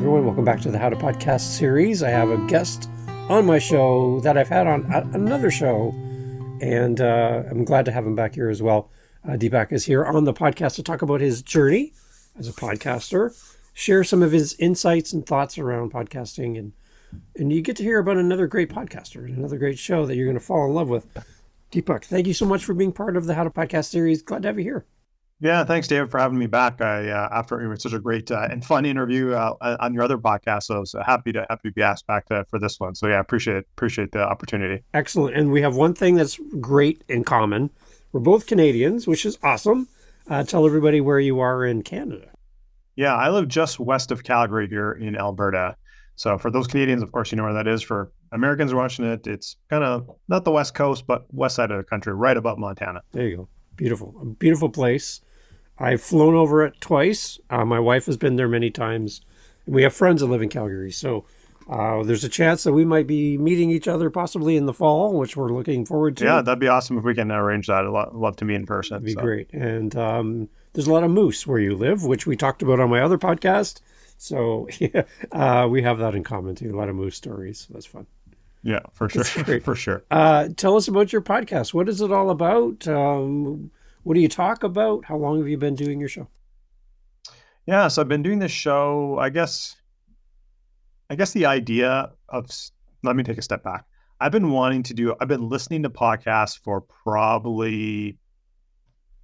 everyone. Welcome back to the How to Podcast series. I have a guest on my show that I've had on another show, and I'm glad to have him back here as well. Deepak is here on the podcast to talk about his journey as a podcaster, share some of his insights and thoughts around podcasting, and you get to hear about another great podcaster and another great show that you're going to fall in love with. Deepak, thank you so much for being part of the How to Podcast series. Glad to have you here. Yeah, thanks, David, for having me back. After it was such a great and fun interview on your other podcast, so I was happy to be asked back for this one. So yeah, appreciate the opportunity. Excellent, and we have one thing that's great in common. We're both Canadians, which is awesome. Tell everybody where you are in Canada. Yeah, I live just west of Calgary here in Alberta. So for those Canadians, of course, you know where that is. For Americans watching it, it's kind of not the west coast, but west side of the country, right above Montana. There you go. Beautiful. A beautiful place. I've flown over it twice. My wife has been there many times. And we have friends that live in Calgary. So there's a chance that we might be meeting each other possibly in the fall, which we're looking forward to. Yeah, that'd be awesome if we can arrange that. I'd love to meet in person. That'd be great. And there's a lot of moose where you live, which we talked about on my other podcast. So yeah, we have that in common too. A lot of moose stories. That's fun. Yeah, for sure. For sure. Tell us about your podcast. What is it all about? What do you talk about? How long have you been doing your show? Yeah, so I've been doing this show, I guess the idea of, let me take a step back. I've been listening to podcasts for probably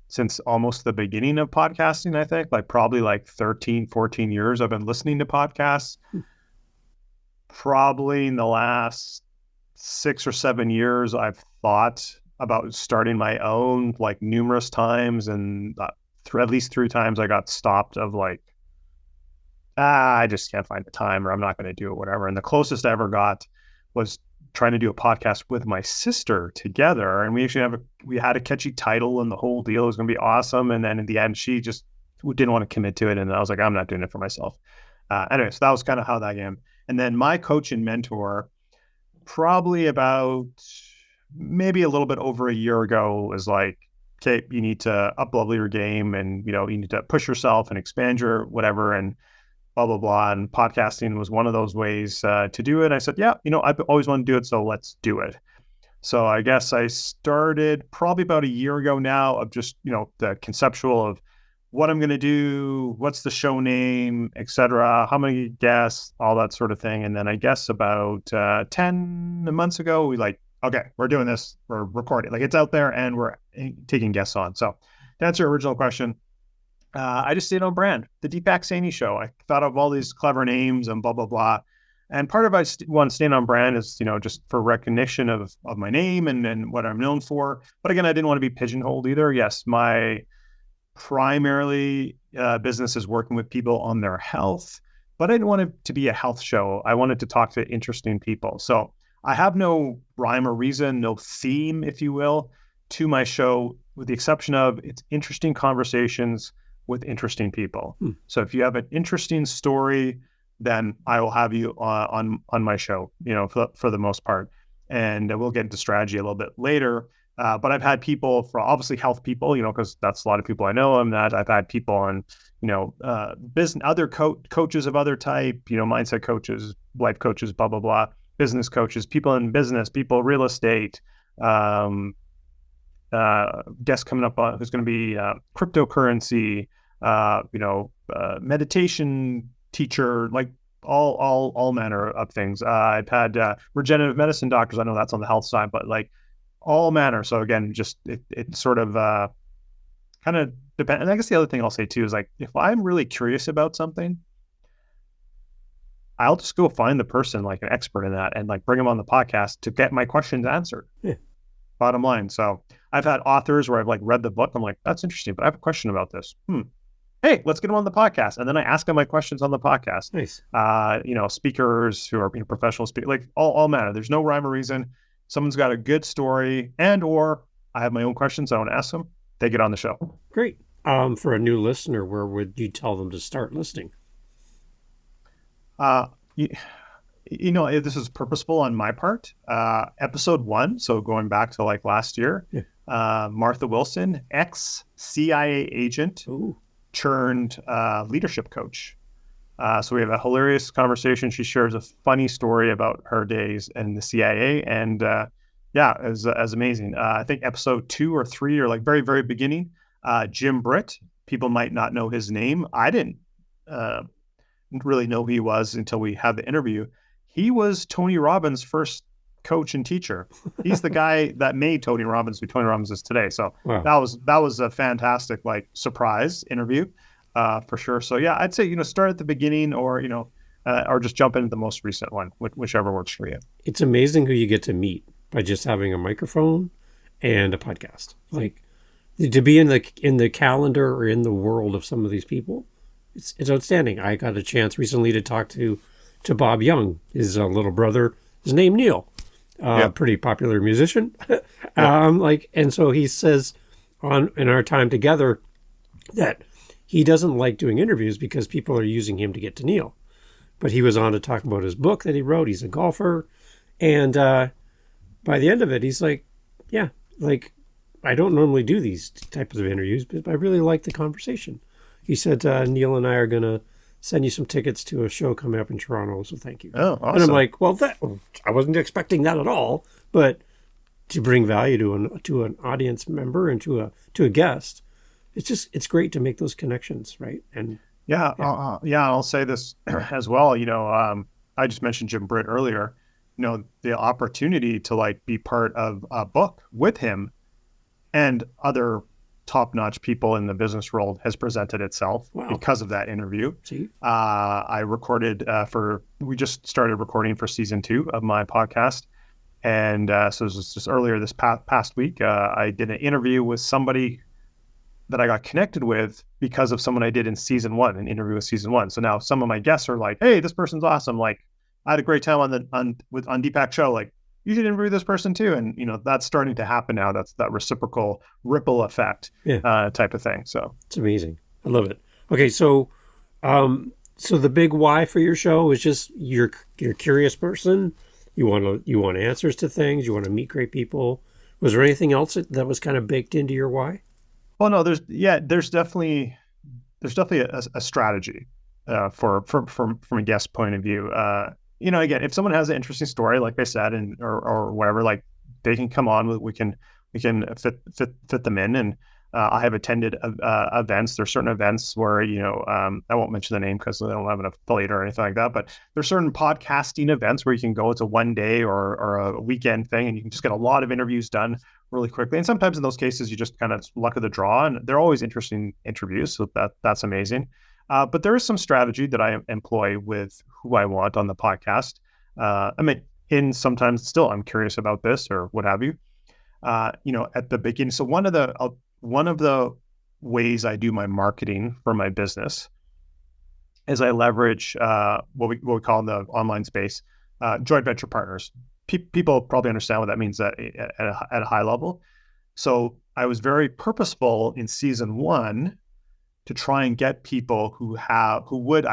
since almost the beginning of podcasting, I think, probably 13, 14 years I've been listening to podcasts. Probably in the last 6 or 7 years, I've thought about starting my own numerous times, and at least 3 times I got stopped of I just can't find the time, or I'm not going to do it, whatever. And the closest I ever got was trying to do a podcast with my sister together, and we had a catchy title and the whole deal was going to be awesome. And then in the end, she just didn't want to commit to it, and I was like, I'm not doing it for myself. Anyway, so that was kind of how that came. And then my coach and mentor, probably about maybe a little bit over a year ago, was like, okay, you need to up-level your game, and you need to push yourself and expand your whatever, and blah, blah, blah. And podcasting was one of those ways to do it. I said, yeah, I've always wanted to do it, so let's do it. So I guess I started probably about a year ago now of just, the conceptual of what I'm going to do, what's the show name, etc., how many guests, all that sort of thing. And then I guess about 10 months ago, we okay, we're doing this, we're recording, it's out there and we're taking guests on. So to answer your original question, I just stayed on brand, the Deepak Saini Show. I thought of all these clever names and blah, blah, blah. And part of staying on brand is, just for recognition of my name and what I'm known for. But again, I didn't want to be pigeonholed either. Yes, my primarily business is working with people on their health, but I didn't want it to be a health show. I wanted to talk to interesting people. So I have no rhyme or reason, no theme, if you will, to my show, with the exception of it's interesting conversations with interesting people. So if you have an interesting story, then I will have you on my show, for the most part. And we'll get into strategy a little bit later. But I've had people from, obviously, health people, because that's a lot of people I know. I've had people on, business, other coaches of other type, mindset coaches, life coaches, blah, blah, blah, business coaches, people in business, people real estate, guest coming up who's going to be cryptocurrency, meditation teacher, all manner of things. I've had regenerative medicine doctors. I know that's on the health side, but all manner. So again, just it sort of kind of depends. And I guess the other thing I'll say too is if I'm really curious about something, I'll just go find the person, an expert in that, and bring them on the podcast to get my questions answered. Yeah. Bottom line. So I've had authors where I've read the book. I'm like, that's interesting, but I have a question about this. Hey, let's get them on the podcast. And then I ask them my questions on the podcast. Nice. Speakers who are professional speakers, all manner. There's no rhyme or reason. Someone's got a good story, or I have my own questions I want to ask them, they get on the show. Great. For a new listener, where would you tell them to start listening? This is purposeful on my part. Episode 1, so going back to last year, Martha Wilson, ex-CIA agent, turned leadership coach. So we have a hilarious conversation. She shares a funny story about her days in the CIA, and yeah, as amazing. I think episode 2 or 3, or like very very beginning. Jim Britt. People might not know his name. I didn't really know who he was until we had the interview. He was Tony Robbins' first coach and teacher. He's the guy that made Tony Robbins who Tony Robbins is today. So Wow. that was a fantastic like surprise interview for sure. So yeah, I'd say start at the beginning, or just jump into the most recent one, whichever works for you. It's amazing who you get to meet by just having a microphone and a podcast. Like, to be in the calendar or in the world of some of these people, it's outstanding. I got a chance recently to talk to Bob Young, his little brother. His name Neil, pretty popular musician. And so he says in our time together that he doesn't like doing interviews because people are using him to get to Neil. But he was on to talk about his book that he wrote. He's a golfer, and by the end of it, he's like, "Yeah, like I don't normally do these types of interviews, but I really like the conversation." He said, "Neil and I are gonna send you some tickets to a show coming up in Toronto, so thank you." Oh, awesome. And I'm like, "Well, I wasn't expecting that at all, but to bring value to an audience member and to a guest, it's great to make those connections, right?" And I'll say this as well. I just mentioned Jim Britt earlier. The opportunity to like be part of a book with him and other top-notch people in the business world has presented itself because of that interview. See? I recorded we just started recording for season 2 of my podcast. And so it was just earlier this past week, I did an interview with somebody that I got connected with because of someone I did in season 1, an interview with season 1. So now some of my guests are like, "Hey, this person's awesome. Like, I had a great time on Deepak's show. Like, you should interview this person too." And that's starting to happen now. That's that reciprocal ripple effect type of thing. So it's amazing. I love it. Okay, so the big why for your show is just you're a curious person. You want answers to things. You want to meet great people. Was there anything else that was kind of baked into your why? Well, no, there's definitely a strategy from a guest point of view. Again, if someone has an interesting story, like I said, or whatever, like they can come on. We can fit them in. And I have attended events. There's certain events where I won't mention the name because they don't have an affiliate or anything like that. But there's certain podcasting events where you can go. It's a one day or a weekend thing, and you can just get a lot of interviews done really quickly. And sometimes in those cases, you just kind of luck of the draw, and they're always interesting interviews. So that's amazing. But there is some strategy that I employ with who I want on the podcast. Sometimes still I'm curious about this or what have you. At the beginning. So one of the ways I do my marketing for my business is I leverage what we call in the online space joint venture partners. People probably understand what that means at a high level. So I was very purposeful in season 1 to try and get people who I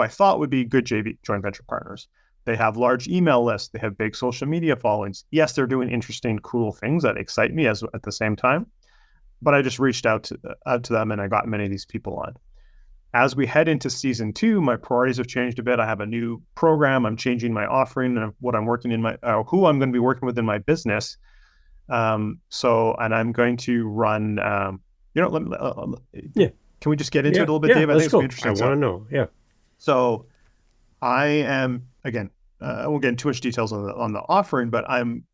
thought would be good joint venture partners. They have large email lists. They have big social media followings. Yes, they're doing interesting, cool things that excite me at the same time. But I just reached out to them, and I got many of these people on. As we head into season 2, my priorities have changed a bit. I have a new program. I'm changing my offering and what I'm working in who I'm going to be working with in my business. And I'm going to run. Can we just get into it a little bit, Dave? I think it's interesting. I want to know. Yeah. So I am, again, I won't get into too much details on the offering, but I'm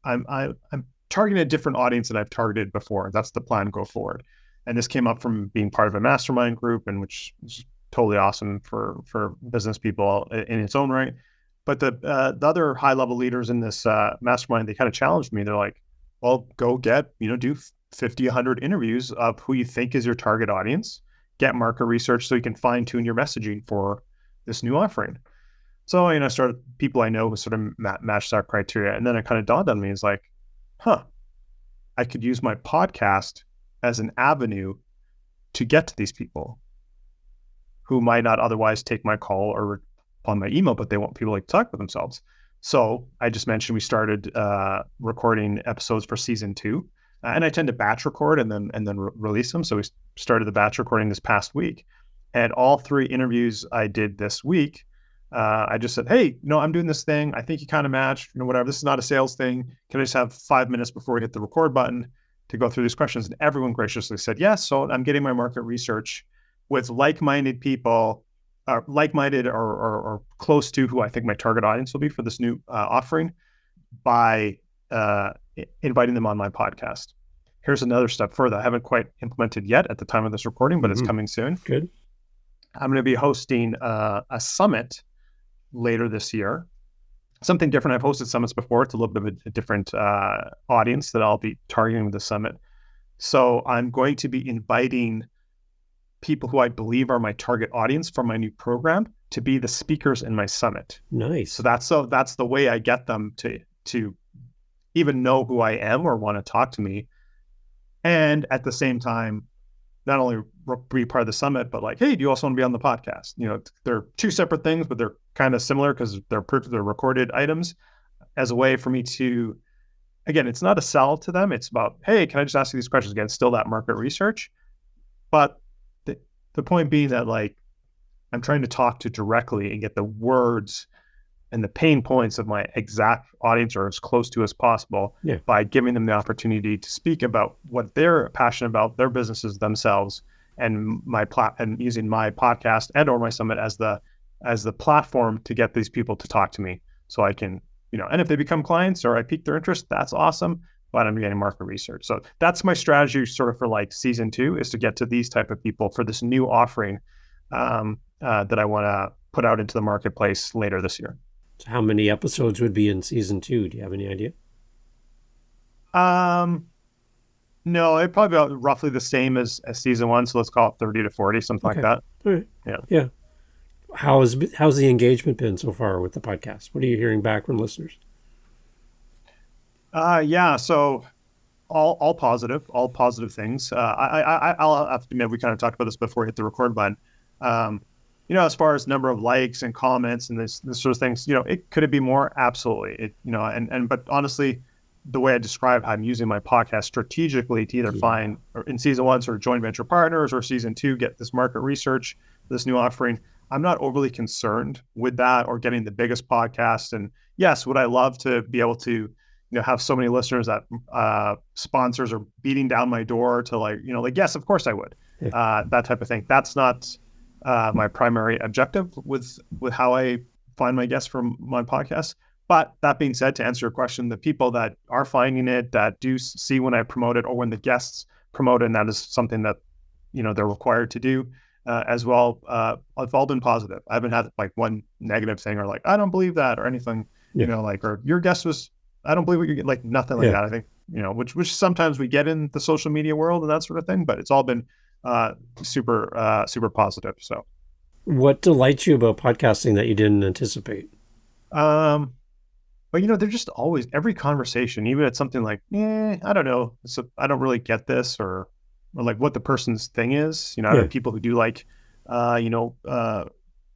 targeting a different audience than I've targeted before. That's the plan go forward. And this came up from being part of a mastermind group, and which is totally awesome for business people in its own right. But the other high level leaders in this mastermind, they kind of challenged me. They're like, "Well, go do 50, 100 interviews of who you think is your target audience. Get market research so you can fine tune your messaging for this new offering." So, I started people I know who sort of matched that criteria. And then it kind of dawned on me, it's like, I could use my podcast as an avenue to get to these people who might not otherwise take my call or on my email, but they want people to talk with themselves. So I just mentioned we started recording episodes for season 2. And I tend to batch record and then release them. So we started the batch recording this past week. And all 3 interviews I did this week, I just said, hey, I'm doing this thing. I think you kind of match, whatever. This is not a sales thing. Can I just have 5 minutes before we hit the record button to go through these questions? And everyone graciously said yes. So I'm getting my market research with like-minded people, like-minded or close to who I think my target audience will be for this new offering by inviting them on my podcast. Here's another step further. I haven't quite implemented yet at the time of this recording, but it's coming soon. Good. I'm going to be hosting a summit later this year. Something different. I've hosted summits before. It's a little bit of a different audience that I'll be targeting with the summit. So I'm going to be inviting people who I believe are my target audience for my new program to be the speakers in my summit. Nice. So that's the way I get them to even know who I am or want to talk to me. And at the same time, not only be part of the summit, but like, hey, do you also want to be on the podcast? They're 2 separate things, but they're kind of similar because they're recorded items as a way for me to, again, it's not a sell to them. It's about, hey, can I just ask you these questions? Again, still that market research. But the point being that like, I'm trying to talk to directly and get the words and the pain points of my exact audience or as close to as possible by giving them the opportunity to speak about what they're passionate about, their businesses themselves, and and using my podcast and or my summit as the platform to get these people to talk to me. So I can, and if they become clients or I pique their interest, that's awesome. But I'm getting market research. So that's my strategy sort of for like season 2 is to get to these type of people for this new offering that I want to put out into the marketplace later this year. So how many episodes would be in season 2? Do you have any idea? No, it'd probably be about roughly the same as season 1. So let's call it 30 to 40, something like that. All right. Yeah. How's the engagement been so far with the podcast? What are you hearing back from listeners? So all positive things. I'll have to admit, we kind of talked about this before we hit the record button. As far as number of likes and comments and this sort of things, could it be more? Absolutely. But honestly, the way I describe how I'm using my podcast strategically to either find, or in season 1, sort of joint venture partners, or season 2, get this market research, this new offering. I'm not overly concerned with that or getting the biggest podcast. And yes, would I love to be able to, have so many listeners that sponsors are beating down my door to yes, of course I would. That type of thing. That's not my primary objective with how I find my guests from my podcast. But that being said, to answer your question, the people that are finding it, that do see when I promote it or when the guests promote it, and that is something that, they're required to do as well, have all been positive. I haven't had like one negative thing or like, I don't believe that or anything, or your guest was, I don't believe what you get, like nothing like that. I think, which sometimes we get in the social media world and that sort of thing, but it's all been super positive. So what delights you about podcasting that you didn't anticipate? But they're just always, every conversation, even at something like, I don't know, I don't really get this, or like what the person's thing is. I have people who do like,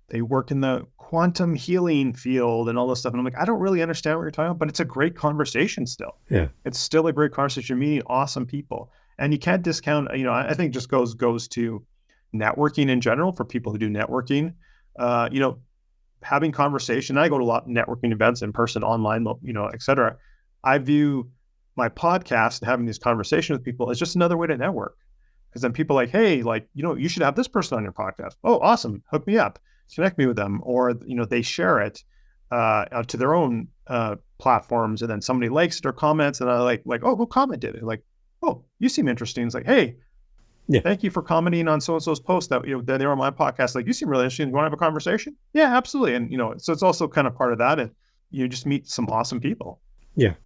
they work in the quantum healing field and all this stuff. And I'm like, I don't really understand what you're talking about, but it's a great conversation still. Yeah. It's still a great conversation. You're meeting awesome people. And you can't discount, I think just goes to networking in general for people who do networking, having conversation. I go to a lot of networking events in person, online, et cetera. I view my podcast and having these conversations with people as just another way to network. Because then people are like, hey, you should have this person on your podcast. Oh, awesome. Hook me up. Connect me with them. Or, they share it to their own platforms, and then somebody likes it or comments, and I like, oh, who commented? Like, oh, you seem interesting. It's like, hey, thank you for commenting on so-and-so's post that, that they're on my podcast. Like, you seem really interesting. You want to have a conversation? Yeah, absolutely. And, so it's also kind of part of that. And you just meet some awesome people. Yeah.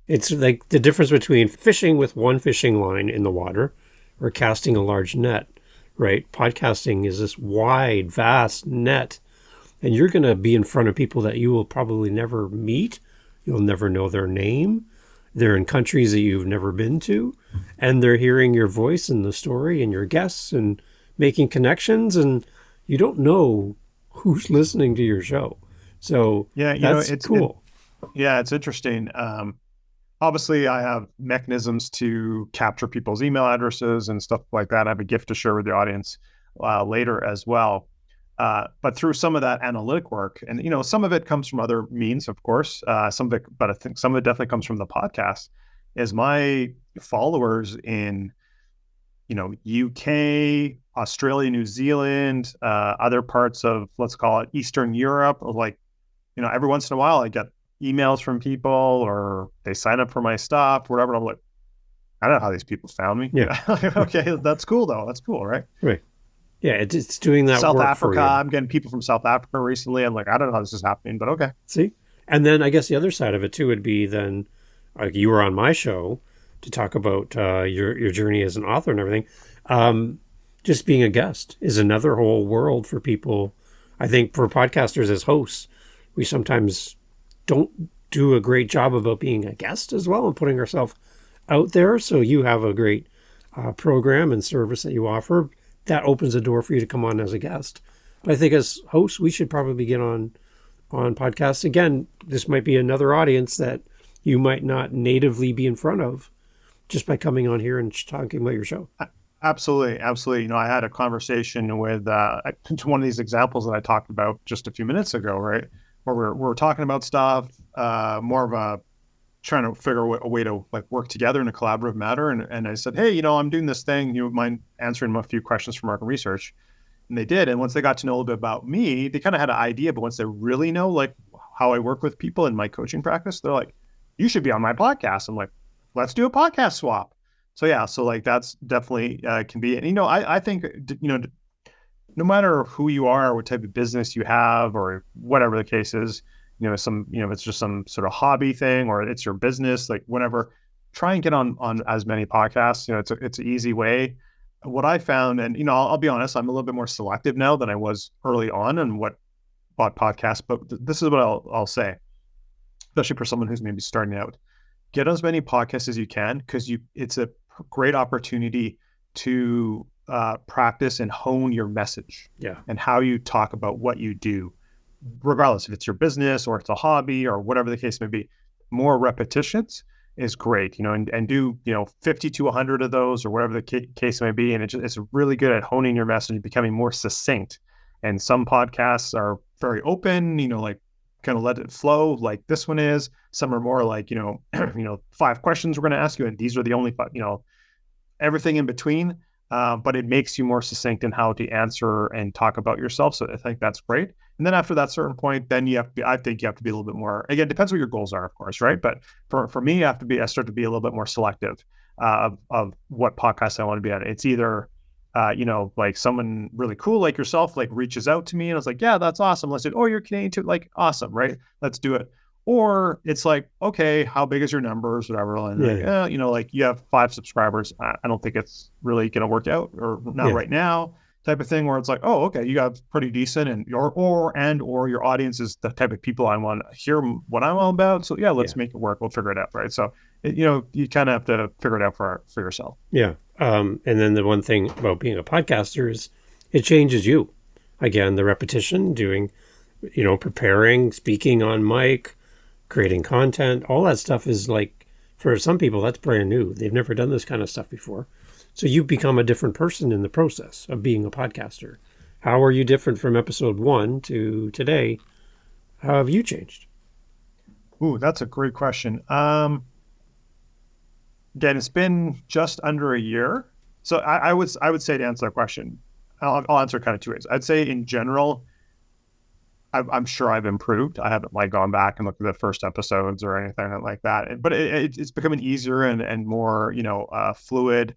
It's like the difference between fishing with one fishing line in the water or casting a large net, right? Podcasting is this wide, vast net, and you're going to be in front of people that you will probably never meet. You'll never know their name. They're in countries that you've never been to, and they're hearing your voice and the story and your guests and making connections, and you don't know who's listening to your show. So it's cool. It's interesting. Obviously, I have mechanisms to capture people's email addresses and stuff like that. I have a gift to share with the audience. later as well. But through some of that analytic work, and some of it comes from other means, of course, some of it, but I think some of it definitely comes from the podcast. Is my followers in UK, Australia, New Zealand, other parts of, let's call it Eastern Europe, like, every once in a while I get emails from people or they sign up for my stuff, whatever. And I'm like, I don't know how these people found me. Yeah. Okay, that's cool though. That's cool, right? Right. Yeah, it's doing that South work Africa, for you. I'm getting people from South Africa recently. I'm like, I don't know how this is happening, but okay. See? And then I guess the other side of it too would be then, like you were on my show to talk about your journey as an author and everything. Just being a guest is another whole world for people. I think for podcasters as hosts, we sometimes don't do a great job about being a guest as well and putting ourselves out there. So you have a great program and service that you offer that opens a door for you to come on as a guest. But I think as hosts, we should probably get on podcasts. Again, this might be another audience that you might not natively be in front of just by coming on here and talking about your show. Absolutely. Absolutely. I had a conversation with one of these examples that I talked about just a few minutes ago, right? Where we're talking about stuff, more of a trying to figure out a way to like work together in a collaborative manner. And I said, hey, I'm doing this thing. You mind answering them a few questions from market research? And they did. And once they got to know a little bit about me, they kind of had an idea. But once they really know like how I work with people in my coaching practice, they're like, you should be on my podcast. I'm like, let's do a podcast swap. So yeah, so like that's definitely can be. And I think no matter who you are, what type of business you have, or whatever the case is, it's just some sort of hobby thing, or it's your business, like whatever, try and get on as many podcasts. It's an easy way. What I found, and I'll be honest, I'm a little bit more selective now than I was early on and what bought podcasts. But this is what I'll say, especially for someone who's maybe starting out: get as many podcasts as you can, because it's a great opportunity to practice and hone your message, and how you talk about what you do, regardless if it's your business or it's a hobby or whatever the case may be. More repetitions is great, and do 50 to 100 of those or whatever the case may be, and it's really good at honing your message, becoming more succinct. And some podcasts are very open, like kind of let it flow, like this one is. Some are more like 5 questions we're going to ask you, and these are the only everything in between. But it makes you more succinct in how to answer and talk about yourself. So I think that's great. And then after that certain point, then I think you have to be a little bit more, again, depends what your goals are, of course, right? But for me, I start to be a little bit more selective of what podcasts I want to be on. It's either, like someone really cool like yourself, like reaches out to me and I was like, yeah, that's awesome. Let's do it. Oh, you're Canadian too. Like, awesome, right? Let's do it. Or it's like, okay, how big is your numbers, whatever. And like you have 5 subscribers. I don't think it's really going to work out, or not right now, type of thing, where it's like, oh, okay, you got pretty decent, and or your audience is the type of people I want to hear what I'm all about. So yeah, let's make it work. We'll figure it out, right? So you kind of have to figure it out for yourself. Yeah. And then the one thing about being a podcaster is it changes you. Again, the repetition, doing, preparing, speaking on mic, creating content, all that stuff is like, for some people, that's brand new. They've never done this kind of stuff before. So you become a different person in the process of being a podcaster. How are you different from episode 1 to today? How have you changed? Ooh, that's a great question. Again, it's been just under a year. So I would say, to answer that question, I'll answer kind of 2 ways. I'd say in general, I'm sure I've improved. I haven't like gone back and looked at the first episodes or anything like that, but it's becoming easier and more, fluid.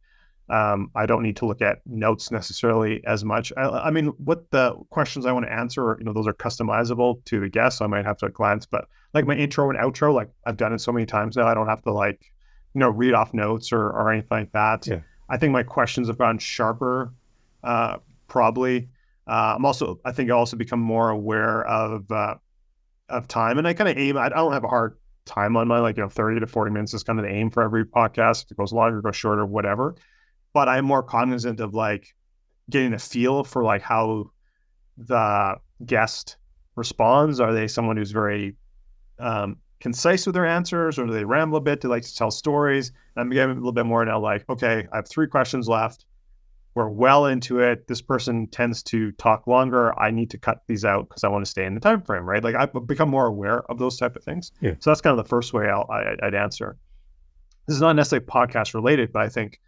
I don't need to look at notes necessarily as much. I mean, what the questions I want to answer, those are customizable to the guest, so I might have to glance, but like my intro and outro, like I've done it so many times now, I don't have to like, read off notes or anything like that. Yeah. I think my questions have gotten sharper, probably. I think I also become more aware of time, and I kind of aim. I don't have a hard time on my 30 to 40 minutes is kind of the aim for every podcast. If it goes longer, it goes shorter, whatever. But I'm more cognizant of like getting a feel for like how the guest responds. Are they someone who's very concise with their answers, or do they ramble a bit? Do they like to tell stories? And I'm getting a little bit more now like, okay, I have 3 questions left. we're well into it. This person tends to talk longer. I need to cut these out because I want to stay in the time frame, right? Like I've become more aware of those type of things. Yeah. So that's kind of the first way I'd answer. This is not necessarily podcast related, but I think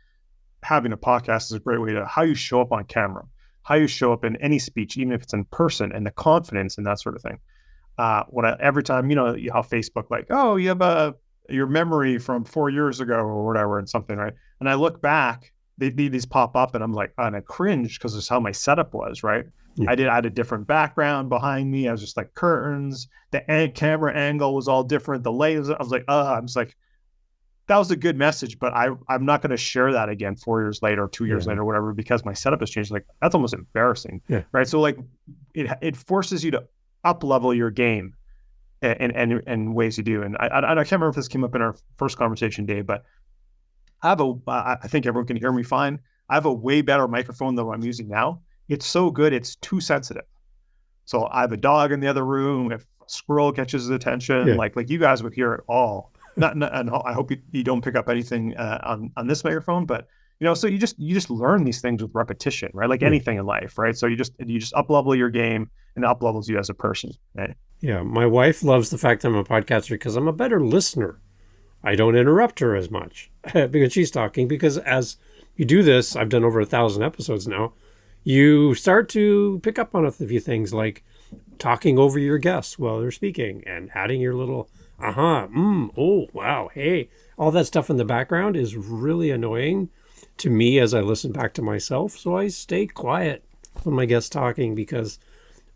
having a podcast is a great way to how you show up on camera, how you show up in any speech, even if it's in person, and the confidence and that sort of thing. Every time, how Facebook, like, oh, you have your memory from 4 years ago or whatever and something, right? And I look back, these pop up and I'm like, and I cringe because it's how my setup was, right? Yeah. I had a different background behind me. I was just like curtains. The camera angle was all different. The layers, I was like, I'm just like, that was a good message, but I'm not going to share that again 4 years later or 2 years later or whatever, because my setup has changed. Like, that's almost embarrassing, right? So like it forces you to up level your game and ways you do. And I can't remember if this came up in our first conversation, Dave, but I think everyone can hear me fine. I have a way better microphone than what I'm using now. It's so good, it's too sensitive. So I have a dog in the other room. If a squirrel catches his attention, like you guys would hear it all. And I hope you don't pick up anything on this microphone, but so you just learn these things with repetition, right? Like anything in life, right? So you just up level your game, and it up levels you as a person, right? Yeah, my wife loves the fact I'm a podcaster because I'm a better listener. I don't interrupt her as much because she's talking. Because as you do this, I've done over 1,000 episodes now. You start to pick up on a few things like talking over your guests while they're speaking and adding your little oh, wow, hey. All that stuff in the background is really annoying to me as I listen back to myself. So I stay quiet when my guest's talking because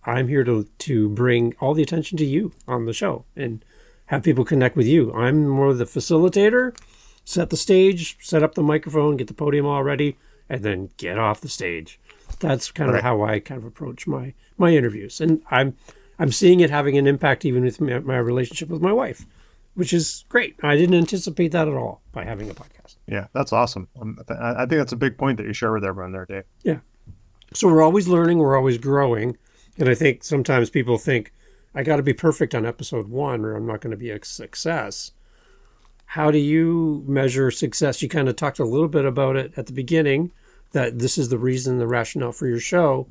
I'm here to bring all the attention to you on the show and have people connect with you. I'm more the facilitator, set the stage, set up the microphone, get the podium all ready, and then get off the stage. That's kind of how I kind of approach my interviews. And I'm seeing it having an impact even with my relationship with my wife, which is great. I didn't anticipate that at all by having a podcast. Yeah, that's awesome. I think that's a big point that you share with everyone there, Dave. Yeah. So we're always learning, we're always growing. And I think sometimes people think, I got to be perfect on episode 1 or I'm not going to be a success. How do you measure success? You kind of talked a little bit about it at the beginning, that this is the reason, the rationale for your show.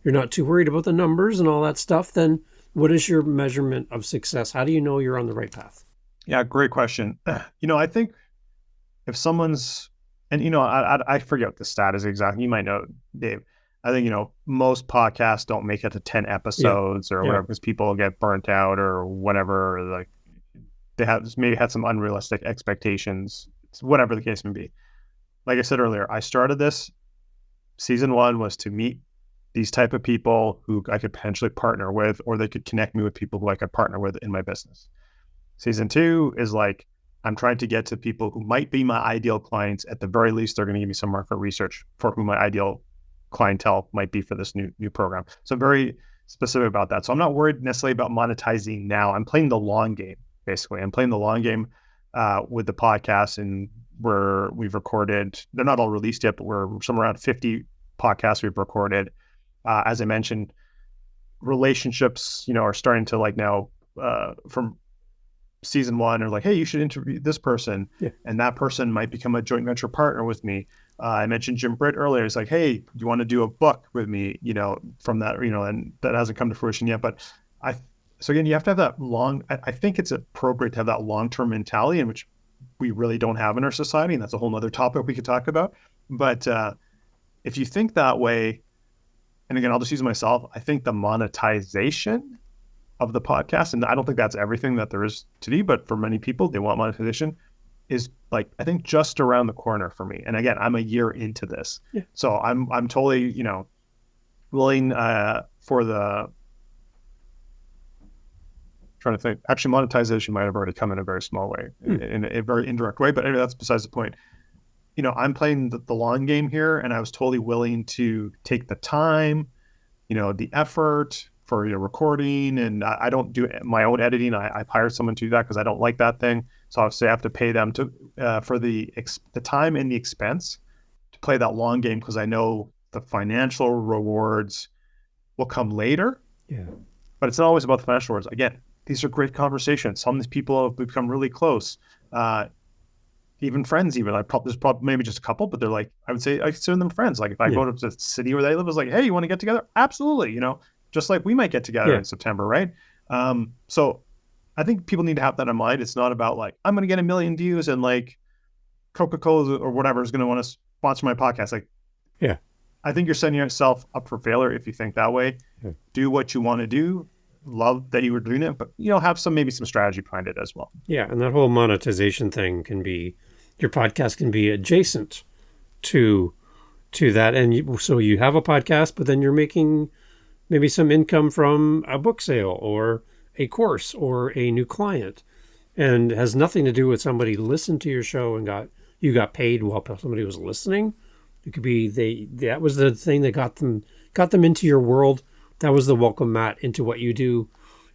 You're not too worried about the numbers and all that stuff. Then what is your measurement of success? How do you know you're on the right path? Yeah, great question. I think if someone's, and I forget what the stat is exactly. You might know, Dave. I think, most podcasts don't make it to 10 episodes or whatever, because people get burnt out or whatever. Or like they maybe had some unrealistic expectations, whatever the case may be. Like I said earlier, I started this. Season 1 was to meet these type of people who I could potentially partner with, or they could connect me with people who I could partner with in my business. Season 2 is like, I'm trying to get to people who might be my ideal clients. At the very least, they're going to give me some market research for who my ideal clientele might be for this new program. So I'm very specific about that. So I'm not worried necessarily about monetizing now. I'm playing the long game, basically. I'm playing the long game with the podcast, and we've recorded, they're not all released yet, but we're somewhere around 50 podcasts we've recorded. As I mentioned, relationships, are starting to like now from season 1 are like, hey, you should interview this person. Yeah. And that person might become a joint venture partner with me. I mentioned Jim Britt earlier. It's like, hey, do you want to do a book with me, from that, and that hasn't come to fruition yet. But so again, you have to have that I think it's appropriate to have that long-term mentality, in which we really don't have in our society. And that's a whole nother topic we could talk about. But if you think that way, and again, I'll just use myself, I think the monetization of the podcast, and I don't think that's everything that there is to do, but for many people, they want monetization, is like, I think just around the corner for me. And again, I'm a year into this. Yeah. So I'm totally, willing for the, trying to think, actually monetization might have already come in a very small way, in a very indirect way, but anyway, that's besides the point. I'm playing the long game here, and I was totally willing to take the time, the effort for recording, and I don't do my own editing. I hired someone to do that because I don't like that thing. So obviously I have to pay them to for the time and the expense to play that long game, because I know the financial rewards will come later. Yeah. But it's not always about the financial rewards. Again, these are great conversations. Some of these people have become really close. even friends, even like there's probably maybe just a couple, but they're like, I would say I consider them friends. Like if I go to the city where they live, it's like, hey, you want to get together? Absolutely. Just like we might get together in September, right? So I think people need to have that in mind. It's not about like, I'm going to get 1 million views and like Coca-Cola or whatever is going to want to sponsor my podcast. Like, I think you're setting yourself up for failure if you think that way. Do what you want to do. Love that you were doing it, but have maybe some strategy behind it as well. Yeah, and that whole monetization thing can be, your podcast can be adjacent to that, and so you have a podcast, but then you're making maybe some income from a book sale or a course or a new client, and has nothing to do with somebody listened to your show and you got paid while somebody was listening. It could be that was the thing that got them into your world. That was the welcome mat into what you do,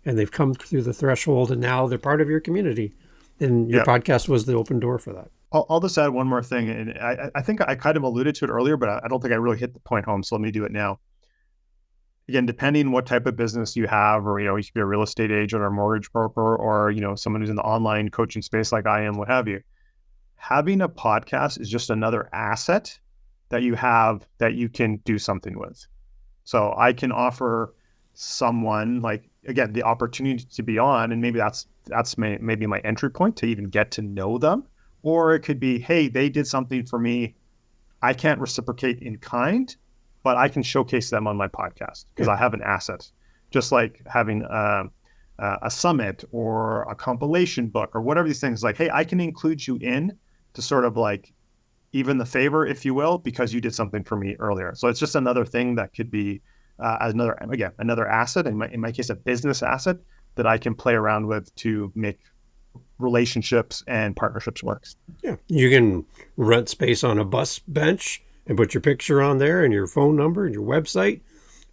and they've come through the threshold, and now they're part of your community. And your podcast was the open door for that. I'll just add one more thing, and I think I kind of alluded to it earlier, but I don't think I really hit the point home. So let me do it now. Again, depending what type of business you have, or you could be a real estate agent or a mortgage broker, or someone who's in the online coaching space like I am, what have you. Having a podcast is just another asset that you have that you can do something with. So I can offer someone, like, again, the opportunity to be on, and maybe that's maybe my entry point to even get to know them. Or it could be, hey, they did something for me. I can't reciprocate in kind, but I can showcase them on my podcast because I have an asset. Just like having a summit or a compilation book or whatever these things, like, hey, I can include you in to sort of like even the favor, if you will, because you did something for me earlier. So it's just another thing that could be another asset, in my case, a business asset that I can play around with to make relationships and partnerships work. Yeah, you can rent space on a bus bench and put your picture on there and your phone number and your website,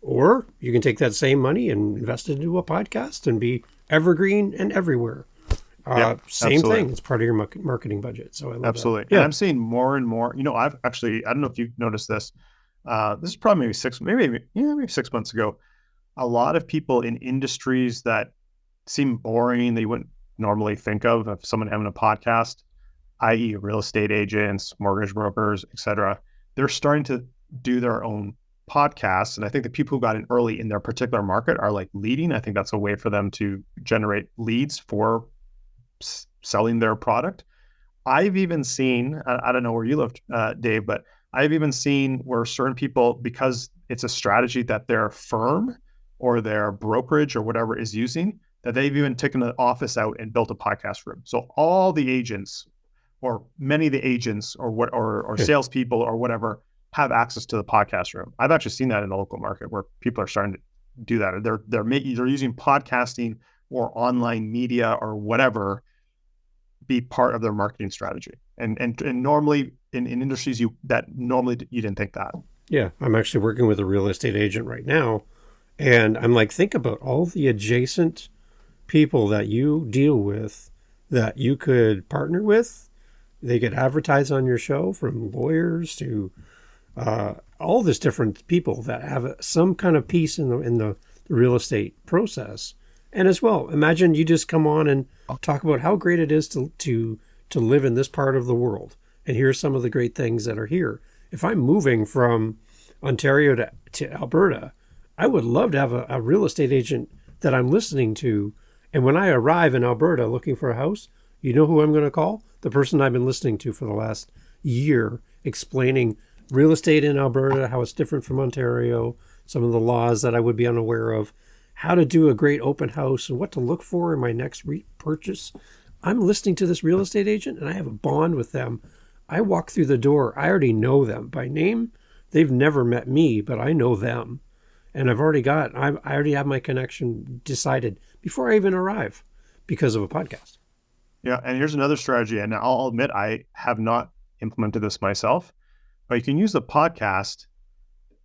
or you can take that same money and invest it into a podcast and be evergreen and everywhere. Same absolutely. thing. It's part of your marketing budget. So I love absolutely. That. Yeah. And I'm seeing more and more. I've actually, I don't know if you've noticed this. This is probably maybe 6 months ago. A lot of people in industries that seem boring, they wouldn't normally think of someone having a podcast, i.e., real estate agents, mortgage brokers, etc. They're starting to do their own podcasts, and I think the people who got in early in their particular market are like leading. I think that's a way for them to generate leads for selling their product. I've even seen, I don't know where you live, Dave, but I've even seen where certain people, because it's a strategy that their firm or their brokerage or whatever is using, that they've even taken the office out and built a podcast room. So all the agents, or many of the agents, or salespeople or whatever, have access to the podcast room. I've actually seen that in the local market where people are starting to do that. They're using podcasting or online media or whatever be part of their marketing strategy. And normally in industries you didn't think that. Yeah, I'm actually working with a real estate agent right now, and I'm like, think about all the adjacent people that you deal with that you could partner with. They could advertise on your show, from lawyers to all this different people that have some kind of piece in the real estate process. And as well, imagine you just come on and talk about how great it is to live in this part of the world. And here's some of the great things that are here. If I'm moving from Ontario to Alberta, I would love to have a real estate agent that I'm listening to. And when I arrive in Alberta looking for a house, you know who I'm going to call? The person I've been listening to for the last year, explaining real estate in Alberta, how it's different from Ontario, some of the laws that I would be unaware of, how to do a great open house, and what to look for in my next purchase. I'm listening to this real estate agent, and I have a bond with them. I walk through the door. I already know them by name. They've never met me, but I know them. And I already have my connection decided before I even arrive because of a podcast. Yeah. And here's another strategy. And I'll admit, I have not implemented this myself, but you can use the podcast,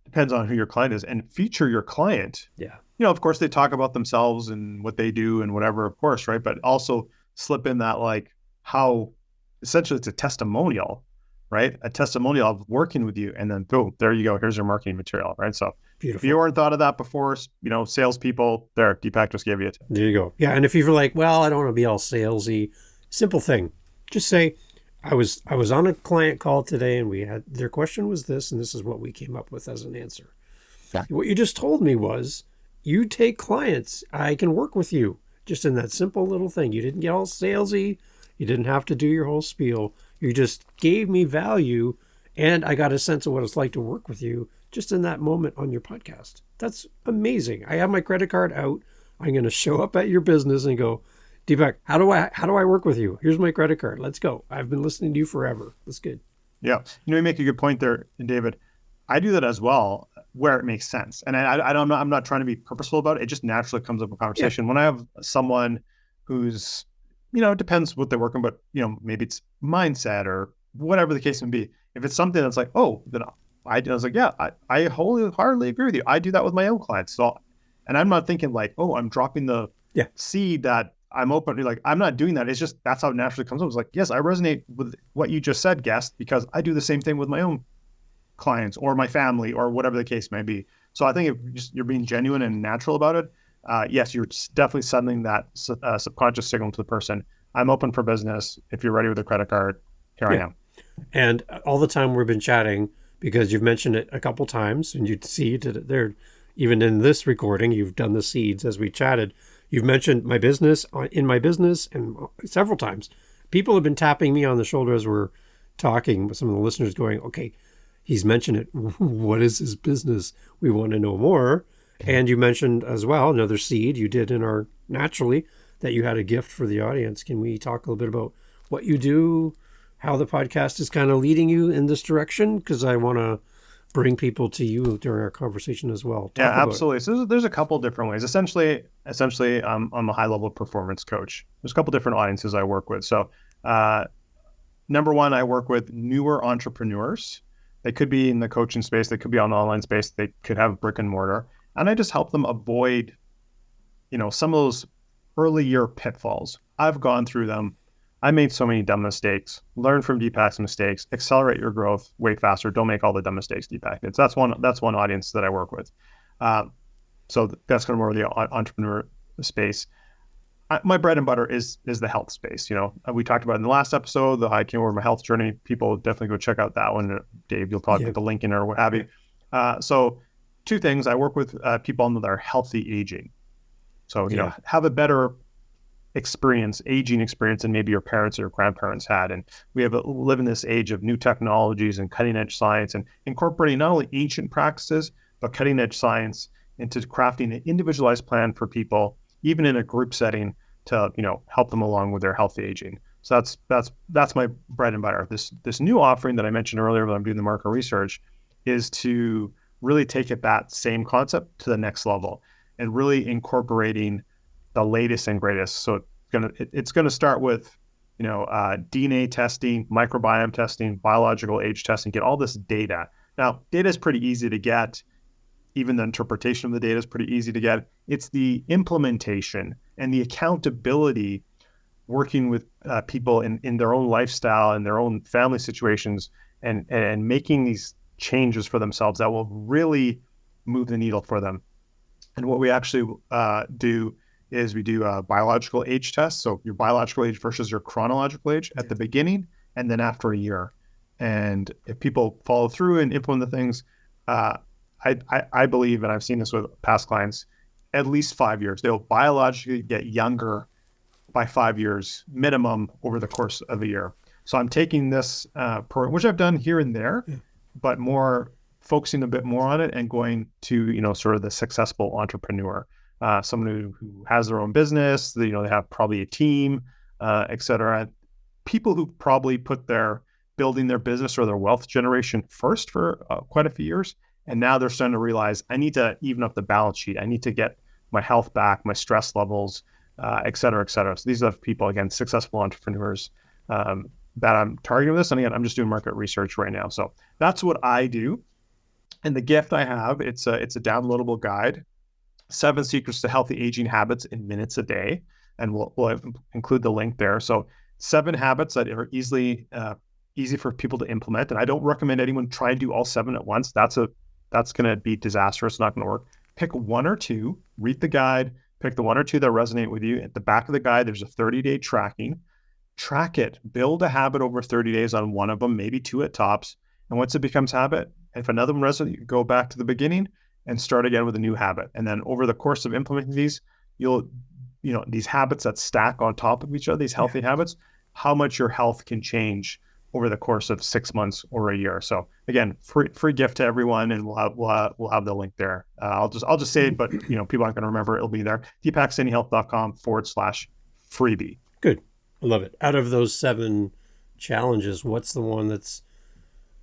depends on who your client is, and feature your client. Yeah. Of course, they talk about themselves and what they do and whatever, of course, right? But also slip in that, like, how essentially it's a testimonial, right? A testimonial of working with you, and then boom, there you go. Here's your marketing material, right? So beautiful. If you weren't thought of that before, salespeople, there, Deepak just gave you it. There you go. Yeah, and if you're like, well, I don't want to be all salesy, simple thing. Just say, I was on a client call today, and we had their question was this, and this is what we came up with as an answer. Yeah. What you just told me was, you take clients. I can work with you just in that simple little thing. You didn't get all salesy. You didn't have to do your whole spiel. You just gave me value, and I got a sense of what it's like to work with you just in that moment on your podcast. That's amazing. I have my credit card out. I'm going to show up at your business and go, Deepak, how do I work with you? Here's my credit card. Let's go. I've been listening to you forever. That's good. Yeah. You make a good point there, David. I do that as well where it makes sense. And I'm not trying to be purposeful about it. It just naturally comes up in conversation. Yeah. When I have someone who's, it depends what they're working, but, maybe it's mindset or whatever the case may be. If it's something that's like, oh, then I was like, yeah, I wholeheartedly agree with you. I do that with my own clients. So, and I'm not thinking like, oh, I'm dropping the seed that I'm open to. Like, I'm not doing that. It's just, that's how it naturally comes up. It's like, yes, I resonate with what you just said, guest, because I do the same thing with my own clients or my family or whatever the case may be. So I think if you're being genuine and natural about it, yes, you're definitely sending that subconscious signal to the person. I'm open for business. If you're ready with a credit card, here I am. And all the time we've been chatting, because you've mentioned it a couple times, and you'd see it there, even in this recording, you've done the seeds as we chatted. You've mentioned my business in my business, and several times people have been tapping me on the shoulder as we're talking. Some of the listeners going, okay, he's mentioned it. What is his business? We want to know more. And you mentioned as well another seed you did in our Naturally, that you had a gift for the audience. Can we talk a little bit about what you do, how the podcast is kind of leading you in this direction? Because I want to bring people to you during our conversation as well. Yeah, absolutely. So there's a couple different ways. Essentially, I'm a high-level performance coach. There's a couple different audiences I work with. So number one, I work with newer entrepreneurs. They could be in the coaching space. They could be on the online space. They could have brick and mortar. And I just help them avoid, some of those early year pitfalls. I've gone through them. I made so many dumb mistakes. Learn from Deepak's mistakes. Accelerate your growth way faster. Don't make all the dumb mistakes Deepak did. So that's one audience that I work with. So that's kind of more of the entrepreneur space. My bread and butter is the health space. We talked about in the last episode, the I Came Over My Health Journey. People definitely go check out that one. Dave, you'll probably put the link in or what have you. So two things. I work with people on their healthy aging. So, have a better aging experience than maybe your parents or your grandparents had. And we live in this age of new technologies and cutting edge science and incorporating not only ancient practices, but cutting edge science into crafting an individualized plan for people, even in a group setting, to, help them along with their healthy aging. So that's my bread and butter. This new offering that I mentioned earlier when I'm doing the market research is to really take that same concept to the next level and really incorporating the latest and greatest. So it's gonna start with, DNA testing, microbiome testing, biological age testing, get all this data. Now, data is pretty easy to get. Even the interpretation of the data is pretty easy to get. It's the implementation and the accountability, working with people in their own lifestyle and their own family situations, and making these changes for themselves that will really move the needle for them. And what we actually do is we do a biological age test. So your biological age versus your chronological age at the beginning and then after a year. And if people follow through and implement the things, I believe, and I've seen this with past clients, at least 5 years. They'll biologically get younger by 5 years minimum over the course of a year. So I'm taking this program, which I've done here and there, but more focusing a bit more on it and going to, sort of the successful entrepreneur, someone who has their own business, they have probably a team, et cetera. People who probably put building their business or their wealth generation first for quite a few years. And now they're starting to realize, I need to even up the balance sheet. I need to get my health back, my stress levels, et cetera, et cetera. So these are people, again, successful entrepreneurs that I'm targeting with this. And again, I'm just doing market research right now. So that's what I do. And the gift I have, it's a downloadable guide, 7 Secrets to Healthy Aging Habits in Minutes a Day. And we'll include the link there. So 7 habits that are easy for people to implement. And I don't recommend anyone try and do all 7 at once. That's going to be disastrous, not going to work. Pick 1 or 2, read the guide, pick the 1 or 2 that resonate with you. At the back of the guide, there's a 30-day tracking. track it, build a habit over 30 days on one of them, maybe two at tops. And once it becomes habit, if another one resonates, you go back to the beginning and start again with a new habit. And then over the course of implementing these, these habits that stack on top of each other, these healthy habits, how much your health can change over the course of 6 months or a year. So again, free gift to everyone, and we'll have the link there. I'll just say it, but people aren't going to remember. It'll be there. DeepakSainiHealth.com/freebie. Good. I love it. Out of those 7 challenges, what's the one that's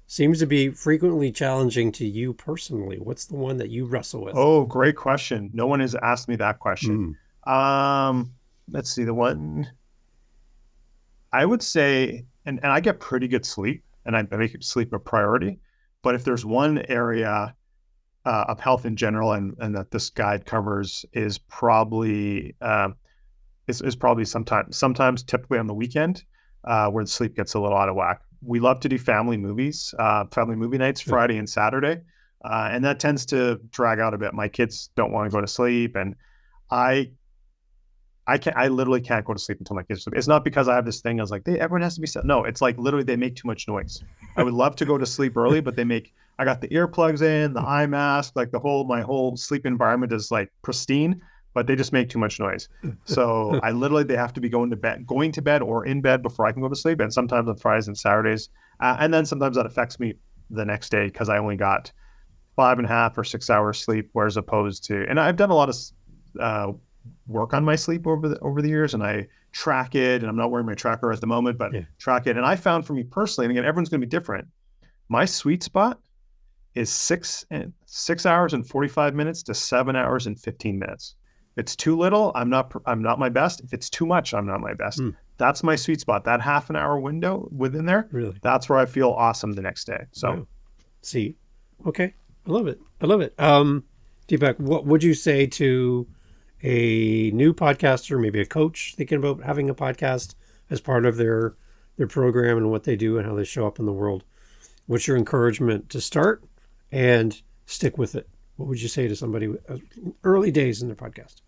seems to be frequently challenging to you personally? What's the one that you wrestle with? Oh, great question. No one has asked me that question. Let's see, the one I would say, and I get pretty good sleep, and I make sleep a priority. But if there's one area of health in general, and that this guide covers, is probably sometimes typically on the weekend, where the sleep gets a little out of whack. We love to do family movies, family movie nights, Friday and Saturday, and that tends to drag out a bit. My kids don't want to go to sleep, and I literally can't go to sleep until my kids sleep. It's not because I have this thing. I was like, everyone has to be set. No, it's like literally they make too much noise. I would love to go to sleep early, but I got the earplugs in, the eye mask, like my whole sleep environment is like pristine, but they just make too much noise. So they have to be going to bed or in bed before I can go to sleep. And sometimes on Fridays and Saturdays. And then sometimes that affects me the next day because I only got 5.5 or 6 hours sleep, whereas opposed to, and I've done a lot of work on my sleep over the years, and I track it, and I'm not wearing my tracker at the moment, but track it. And I found for me personally, and again, everyone's going to be different. My sweet spot is 6 hours and 45 minutes to 7 hours and 15 minutes. If it's too little, I'm not my best. If it's too much, I'm not my best. That's my sweet spot. That half an hour window within there, really, that's where I feel awesome the next day. So, see, okay, I love it. Deepak, what would you say to a new podcaster, maybe a coach thinking about having a podcast as part of their program and what they do and how they show up in the world? What's your encouragement to start and stick with it? What would you say to somebody early days in their podcast?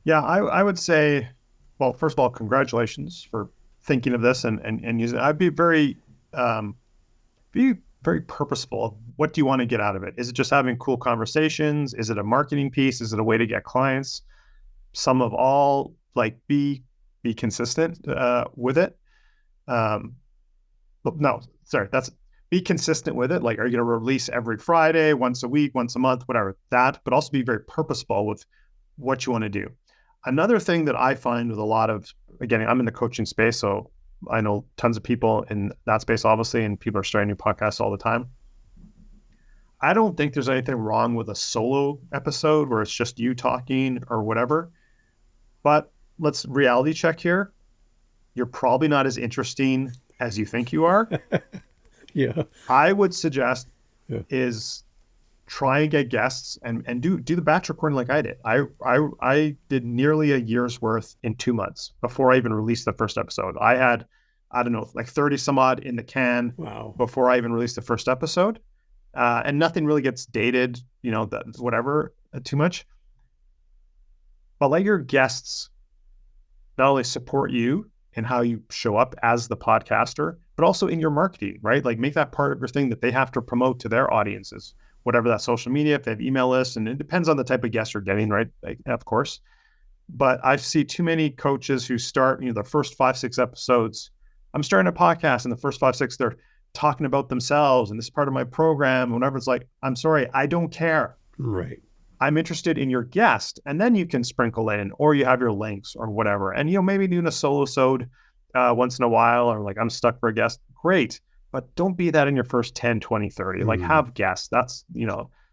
Yeah, I would say, well, first of all, congratulations for thinking of this and using it. I'd be very purposeful. What do you want to get out of it? Is it just having cool conversations? Is it a marketing piece? Is it a way to get clients? Some of all, like be consistent with it. Be consistent with it. Like, are you going to release every Friday, once a week, once a month, whatever that, but also be very purposeful with what you want to do. Another thing that I find with a lot of, again, I'm in the coaching space, so I know tons of people in that space, obviously, and people are starting new podcasts all the time. I don't think there's anything wrong with a solo episode where it's just you talking or whatever, but let's reality check here. You're probably not as interesting as you think you are. Yeah. I would suggest is try and get guests and do the batch recording like I did. I did nearly a year's worth in 2 months before I even released the first episode. I had, I don't know, like 30 some odd in the can before I even released the first episode. And nothing really gets dated, too much. But let your guests not only support you in how you show up as the podcaster, but also in your marketing, right? Like make that part of your thing that they have to promote to their audiences, whatever that social media, if they have email lists, and it depends on the type of guest you're getting, right? Like, of course. But I see too many coaches who start, the first 5-6 episodes. I'm starting a podcast, and the first 5-6, they're talking about themselves, and this is part of my program. Whenever it's like, I'm sorry, I don't care. Right. I'm interested in your guest, and then you can sprinkle in, or you have your links or whatever. And, maybe doing a solo-sode once in a while, or like I'm stuck for a guest. Great. But don't be that in your first 10, 20, 30. Like have guests. That's,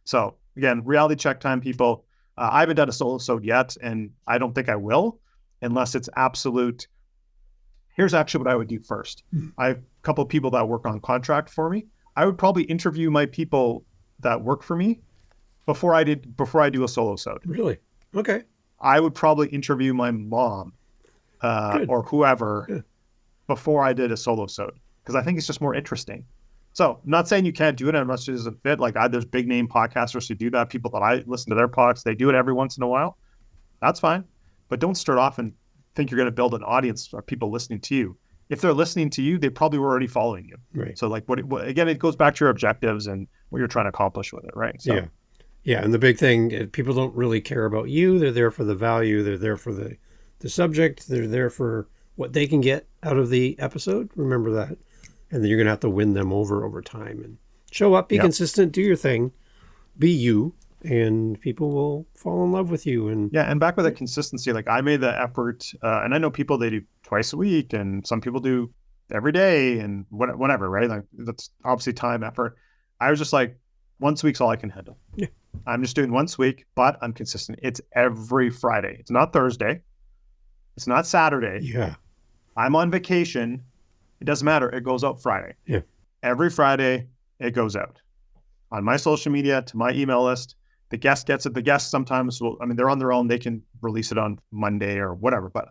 so again, reality check time, people. I haven't done a solo-sode yet, and I don't think I will unless it's absolute. Here's actually what I would do first. I have a couple of people that work on contract for me. I would probably interview my people that work for me before I do a solo-sode. Really? Okay. I would probably interview my mom or whoever before I did a solo-sode, because I think it's just more interesting. So I'm not saying you can't do it unless it doesn't fit. Like there's big name podcasters who do that. People that I listen to their podcasts, they do it every once in a while. That's fine. But don't start off and think you're going to build an audience of people listening to you. If they're listening to you, they probably were already following you. Right. So like again, it goes back to your objectives and what you're trying to accomplish with it. Right. So, yeah. Yeah. And the big thing, people don't really care about you. They're there for the value. They're there for the subject. They're there for what they can get out of the episode. Remember that. And then you're going to have to win them over time, and show up, be consistent, do your thing, be you, and people will fall in love with you. And back with the consistency, like I made the effort, and I know people, they do twice a week, and some people do every day, and whatever, right? Like that's obviously time, effort. I was just like, once a week's all I can handle. Yeah. I'm just doing once a week, but I'm consistent. It's every Friday. It's not Thursday. It's not Saturday. Yeah. I'm on vacation. It doesn't matter. It goes out Friday. Yeah. Every Friday, it goes out on my social media, to my email list. The guest gets it. The guests sometimes they're on their own. They can release it on Monday or whatever, but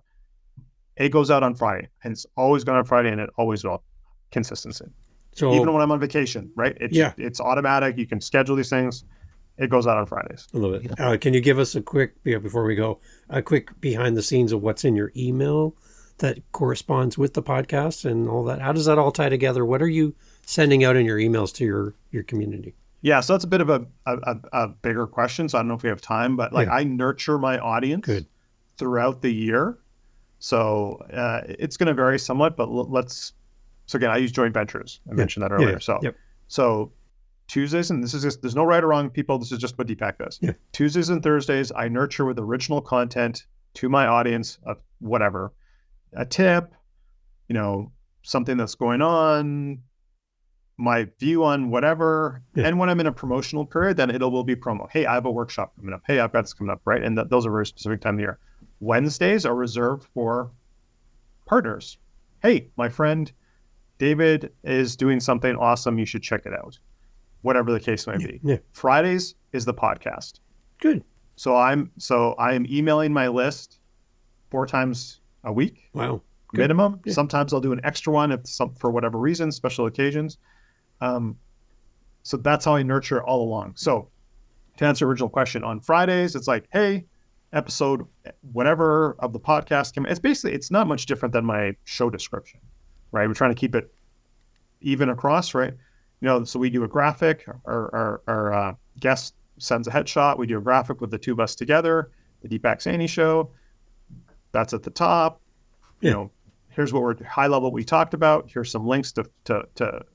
it goes out on Friday, and it's always gone on Friday, and it always will. Consistency. So even when I'm on vacation, right? It's automatic. You can schedule these things. It goes out on Fridays. I love it. Can you give us a quick, before we go, a quick behind the scenes of what's in your email that corresponds with the podcast and all that? How does that all tie together? What are you sending out in your emails to your community? Yeah, so that's a bit of a bigger question. So I don't know if we have time, but I nurture my audience throughout the year. So it's going to vary somewhat, but so again, I use joint ventures. I mentioned that earlier. So Tuesdays, and this is just, there's no right or wrong, people. This is just what Deepak does. Yeah. Tuesdays and Thursdays, I nurture with original content to my audience of whatever, a tip, something that's going on, my view on whatever. Yeah. And when I'm in a promotional period, then it will be promo. Hey, I have a workshop coming up. Hey, I've got this coming up, right? And those are very specific time of the year. Wednesdays are reserved for partners. Hey, my friend David is doing something awesome. You should check it out. Whatever the case may be. Yeah. Fridays is the podcast. Good. So I am emailing my list 4 times a week. Wow. Good. Minimum. Yeah. Sometimes I'll do an extra one for whatever reason, special occasions. So that's how I nurture all along. So to answer your original question, on Fridays, it's like, hey, episode whatever of the podcast. It's not much different than my show description, right? We're trying to keep it even across, right? So we do a graphic. Our guest sends a headshot. We do a graphic with the two of us together. The Deepak Saini show. That's at the top. Yeah. Here's what we're high level we talked about. Here's some links to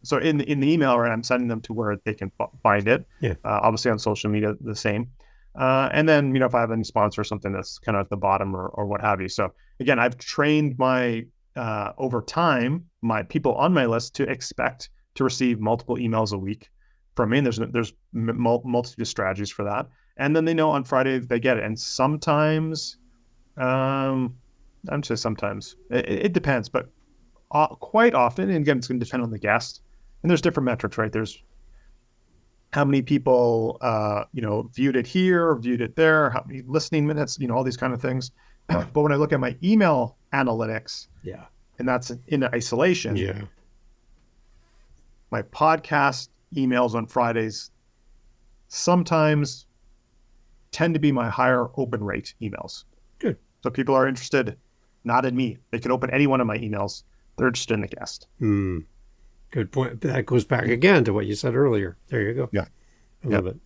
so in the email, right? I'm sending them to where they can find it. Yeah. Obviously on social media, the same. And then if I have any sponsor or something that's kind of at the bottom or what have you. So again, I've trained my over time my people on my list to expect to receive multiple emails a week from me. And there's multitude of strategies for that. And then they know on Friday they get it. And sometimes, I'm just sometimes it depends, but quite often, and again, it's going to depend on the guest. And there's different metrics, right? There's how many people, viewed it here, or viewed it there, how many listening minutes, all these kind of things. But when I look at my email analytics, and that's in isolation, my podcast emails on Fridays sometimes tend to be my higher open rate emails. Good. So people are interested, not in me. They can open any one of my emails. They're interested in the guest. Good point. That goes back again to what you said earlier. There you go. Yeah. I love it.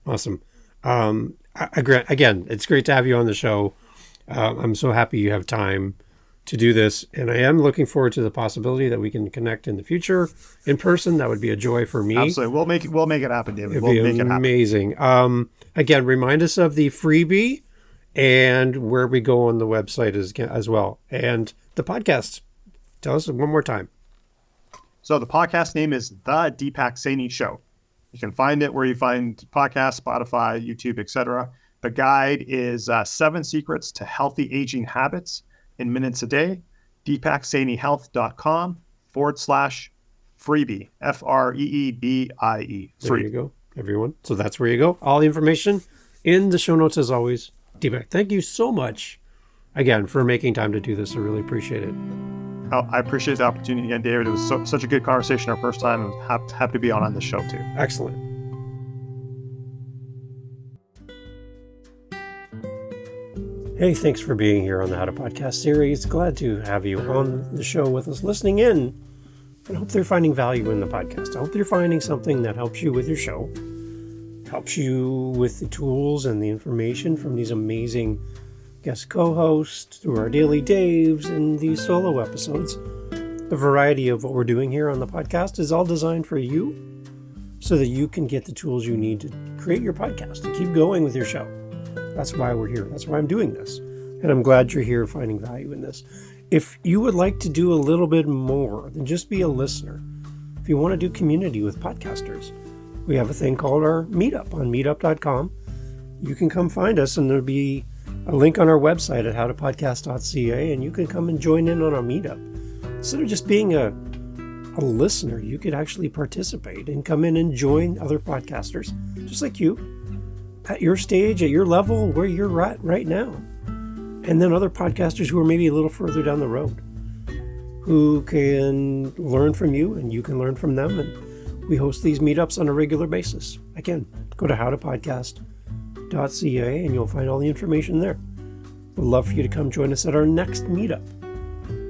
Awesome. Again, it's great to have you on the show. I'm so happy you have time to do this. And I am looking forward to the possibility that we can connect in the future in person. That would be a joy for me. Absolutely. We'll make it happen, David. We'll make it amazing. Again, remind us of the freebie and where we go on the website as well. And the podcast. Tell us one more time. So the podcast name is The Deepak Saini Show. You can find it where you find podcasts, Spotify, YouTube, etc. The guide is 7 Secrets to Healthy Aging Habits in Minutes a Day. DeepakSainiHealth.com/freebie. FREEBIE. There you go, everyone. So that's where you go. All the information in the show notes as always. Deepak, thank you so much again for making time to do this. I really appreciate it. I appreciate the opportunity again, David. It was such a good conversation our first time. I'm happy to be on this show too. Excellent. Hey, thanks for being here on the How to Podcast series. Glad to have you on the show with us, listening in. I hope they're finding value in the podcast. I hope you're finding something that helps you with your show, helps you with the tools and the information from these amazing guest co-hosts through our daily Daves and these solo episodes. The variety of what we're doing here on the podcast is all designed for you so that you can get the tools you need to create your podcast and keep going with your show. That's why we're here. That's why I'm doing this. And I'm glad you're here finding value in this. If you would like to do a little bit more than just be a listener, if you want to do community with podcasters, we have a thing called our Meetup on meetup.com. You can come find us, and there'll be a link on our website at howtopodcast.ca, and you can come and join in on our Meetup. Instead of just being a listener, you could actually participate and come in and join other podcasters, just like you, at your stage, at your level, where you're at right now. And then other podcasters who are maybe a little further down the road, who can learn from you and you can learn from them. And we host these meetups on a regular basis. Again, go to howtopodcast.ca and you'll find all the information there. We'd love for you to come join us at our next meetup.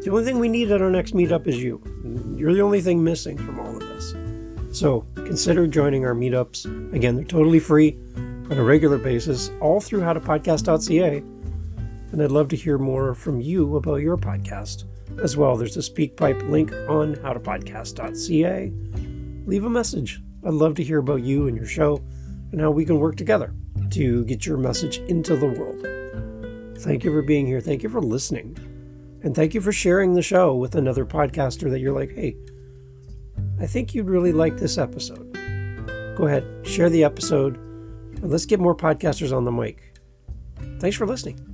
The only thing we need at our next meetup is you. You're the only thing missing from all of this. So consider joining our meetups. Again, they're totally free on a regular basis, all through howtopodcast.ca. And I'd love to hear more from you about your podcast as well. There's a SpeakPipe link on howtopodcast.ca. Leave a message. I'd love to hear about you and your show and how we can work together to get your message into the world. Thank you for being here. Thank you for listening. And thank you for sharing the show with another podcaster that you're like, hey, I think you'd really like this episode. Go ahead, share the episode, and let's get more podcasters on the mic. Thanks for listening.